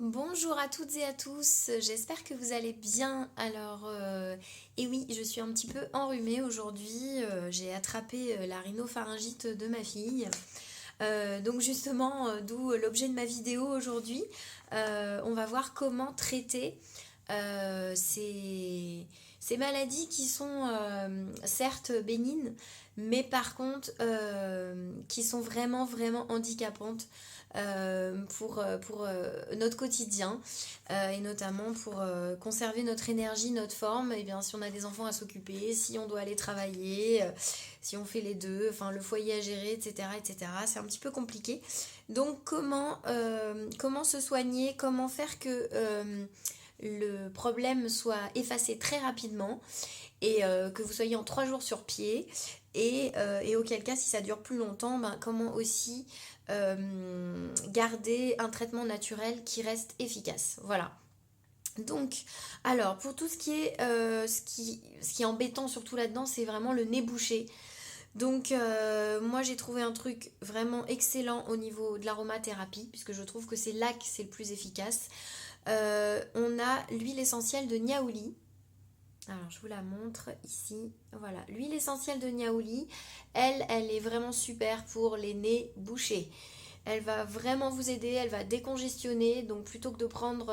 Bonjour à toutes et à tous, j'espère que vous allez bien. Et oui, je suis un petit peu enrhumée aujourd'hui, j'ai attrapé la rhinopharyngite de ma fille. Donc justement, d'où l'objet de ma vidéo aujourd'hui. On va voir comment traiter ces maladies qui sont certes bénignes, mais par contre qui sont vraiment vraiment handicapantes pour notre quotidien et notamment pour conserver notre énergie, notre forme. Et bien si on a des enfants à s'occuper, si on doit aller travailler, si on fait les deux, enfin le foyer à gérer, etc. etc. C'est un petit peu compliqué. Donc comment se soigner, comment faire que le problème soit effacé très rapidement et que vous soyez en 3 jours sur pied et auquel cas si ça dure plus longtemps, ben, comment aussi garder un traitement naturel qui reste efficace. Voilà. Donc, alors, pour tout ce qui est, ce qui est embêtant surtout là-dedans, c'est vraiment le nez bouché. Donc, moi j'ai trouvé un truc vraiment excellent au niveau de l'aromathérapie, puisque je trouve que c'est là que c'est le plus efficace. On a l'huile essentielle de Niaouli. Alors, je vous la montre ici. Voilà, l'huile essentielle de Niaouli, elle est vraiment super pour les nez bouchés. Elle va vraiment vous aider, elle va décongestionner. Donc plutôt que de prendre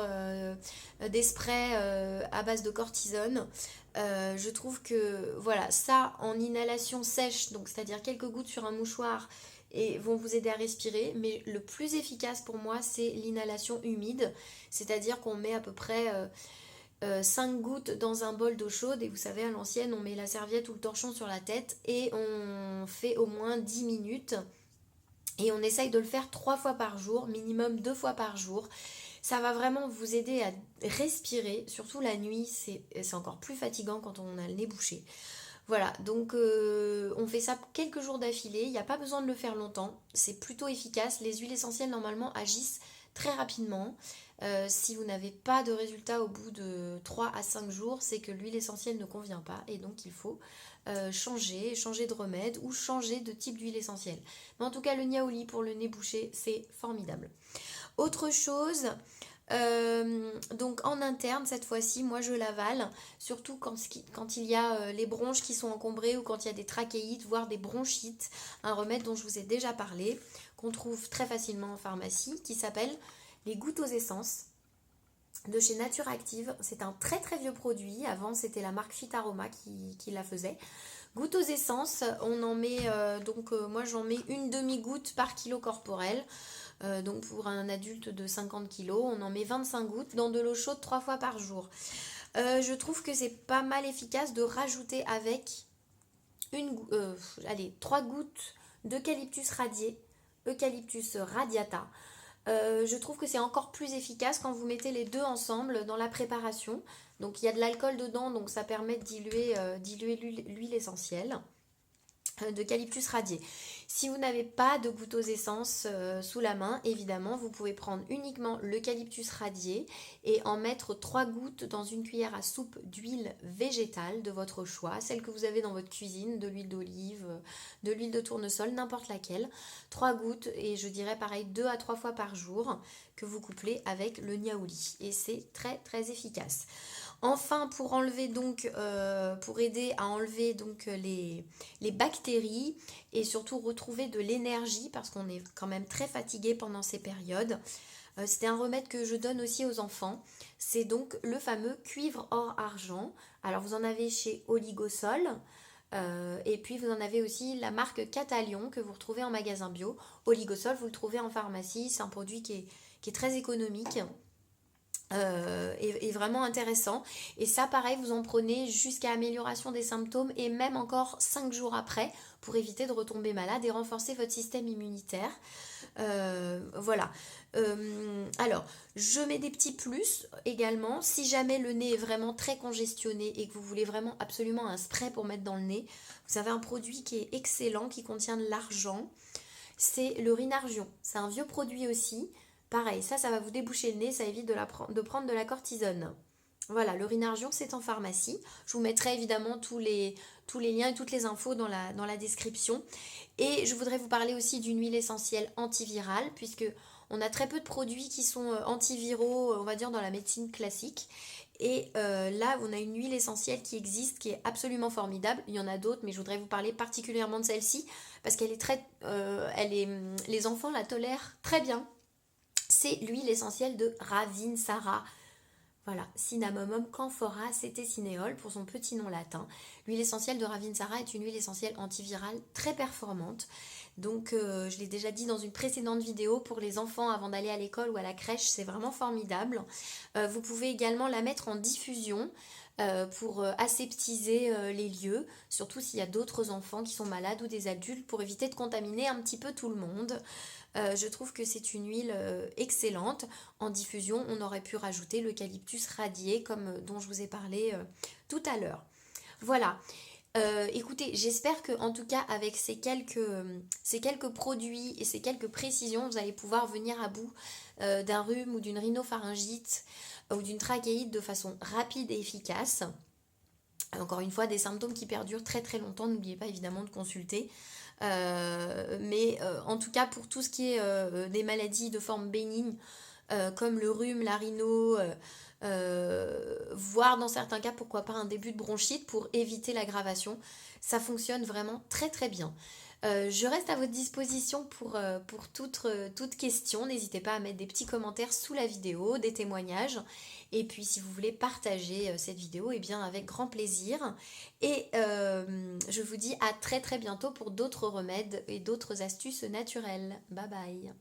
des sprays à base de cortisone, je trouve que voilà, ça en inhalation sèche, donc c'est-à-dire quelques gouttes sur un mouchoir et vont vous aider à respirer. Mais le plus efficace pour moi, c'est l'inhalation humide, c'est-à-dire qu'on met à peu près 5 gouttes dans un bol d'eau chaude et vous savez à l'ancienne on met la serviette ou le torchon sur la tête et on fait au moins 10 minutes et on essaye de le faire 3 fois par jour, minimum 2 fois par jour. Ça va vraiment vous aider à respirer, surtout la nuit, c'est encore plus fatigant quand on a le nez bouché. Voilà, donc on fait ça quelques jours d'affilée, il n'y a pas besoin de le faire longtemps, c'est plutôt efficace. Les huiles essentielles normalement agissent très rapidement. Si vous n'avez pas de résultat au bout de 3 à 5 jours, c'est que l'huile essentielle ne convient pas et donc il faut changer de remède ou changer de type d'huile essentielle. Mais en tout cas, le niaouli pour le nez bouché, c'est formidable. Autre chose, donc en interne cette fois-ci, moi je l'avale, surtout quand il y a les bronches qui sont encombrées ou quand il y a des trachéites, voire des bronchites, un remède dont je vous ai déjà parlé, qu'on trouve très facilement en pharmacie, qui s'appelle les gouttes aux essences de chez Nature Active. C'est un très très vieux produit, avant c'était la marque Fitaroma qui la faisait. Gouttes aux essences, on en met, moi j'en mets une demi-goutte par kilo corporel. Donc pour un adulte de 50 kilos, on en met 25 gouttes dans de l'eau chaude 3 fois par jour. Je trouve que c'est pas mal efficace de rajouter avec 3 gouttes d'eucalyptus radié, Eucalyptus radiata. Je trouve que c'est encore plus efficace quand vous mettez les deux ensemble dans la préparation. Donc il y a de l'alcool dedans, donc ça permet de diluer l'huile essentielle d'eucalyptus radié. Si vous n'avez pas de goutte aux essences sous la main, évidemment, vous pouvez prendre uniquement l'eucalyptus radié et en mettre 3 gouttes dans une cuillère à soupe d'huile végétale de votre choix, celle que vous avez dans votre cuisine, de l'huile d'olive, de l'huile de tournesol, n'importe laquelle. 3 gouttes et je dirais pareil 2 à 3 fois par jour que vous couplez avec le niaouli et c'est très très efficace. Enfin, pour aider à enlever donc les bactéries et surtout retrouver de l'énergie parce qu'on est quand même très fatigué pendant ces périodes. C'était un remède que je donne aussi aux enfants. C'est donc le fameux cuivre or argent. Alors vous en avez chez Oligosol. Et puis vous en avez aussi la marque Catalion que vous retrouvez en magasin bio. Oligosol, vous le trouvez en pharmacie. C'est un produit qui est très économique est vraiment intéressant. Et ça, pareil, vous en prenez jusqu'à amélioration des symptômes et même encore 5 jours après pour éviter de retomber malade et renforcer votre système immunitaire. Voilà. Alors, je mets des petits plus également. Si jamais le nez est vraiment très congestionné et que vous voulez vraiment absolument un spray pour mettre dans le nez, vous avez un produit qui est excellent, qui contient de l'argent. C'est le Rhinargion. C'est un vieux produit aussi. Pareil, ça va vous déboucher le nez, ça évite de prendre de la cortisone. Voilà, le Rhinargion, c'est en pharmacie. Je vous mettrai évidemment tous les liens et toutes les infos dans la description. Et je voudrais vous parler aussi d'une huile essentielle antivirale, puisque On a très peu de produits qui sont antiviraux, on va dire dans la médecine classique. Et là, on a une huile essentielle qui existe, qui est absolument formidable. Il y en a d'autres, mais je voudrais vous parler particulièrement de celle-ci parce qu'elle est très, les enfants la tolèrent très bien. C'est l'huile essentielle de Ravinsara. Voilà, Cinnamomum camphora cetecineol pour son petit nom latin. L'huile essentielle de Ravinsara est une huile essentielle antivirale très performante. Donc, je l'ai déjà dit dans une précédente vidéo, pour les enfants avant d'aller à l'école ou à la crèche, c'est vraiment formidable. Vous pouvez également la mettre en diffusion pour aseptiser les lieux, surtout s'il y a d'autres enfants qui sont malades ou des adultes, pour éviter de contaminer un petit peu tout le monde. Je trouve que c'est une huile excellente. En diffusion, on aurait pu rajouter l'eucalyptus radié, comme dont je vous ai parlé tout à l'heure. Voilà. Écoutez, j'espère que en tout cas avec ces quelques produits et ces quelques précisions, vous allez pouvoir venir à bout d'un rhume ou d'une rhinopharyngite ou d'une trachéite de façon rapide et efficace. Encore une fois, des symptômes qui perdurent très très longtemps, n'oubliez pas évidemment de consulter. Mais en tout cas, pour tout ce qui est des maladies de forme bénigne, comme le rhume, la rhino, voire dans certains cas, pourquoi pas un début de bronchite pour éviter l'aggravation, ça fonctionne vraiment très très bien. Je reste à votre disposition pour toute question. N'hésitez pas à mettre des petits commentaires sous la vidéo, des témoignages. Et puis si vous voulez partager cette vidéo, eh bien avec grand plaisir. Et je vous dis à très très bientôt pour d'autres remèdes et d'autres astuces naturelles. Bye bye.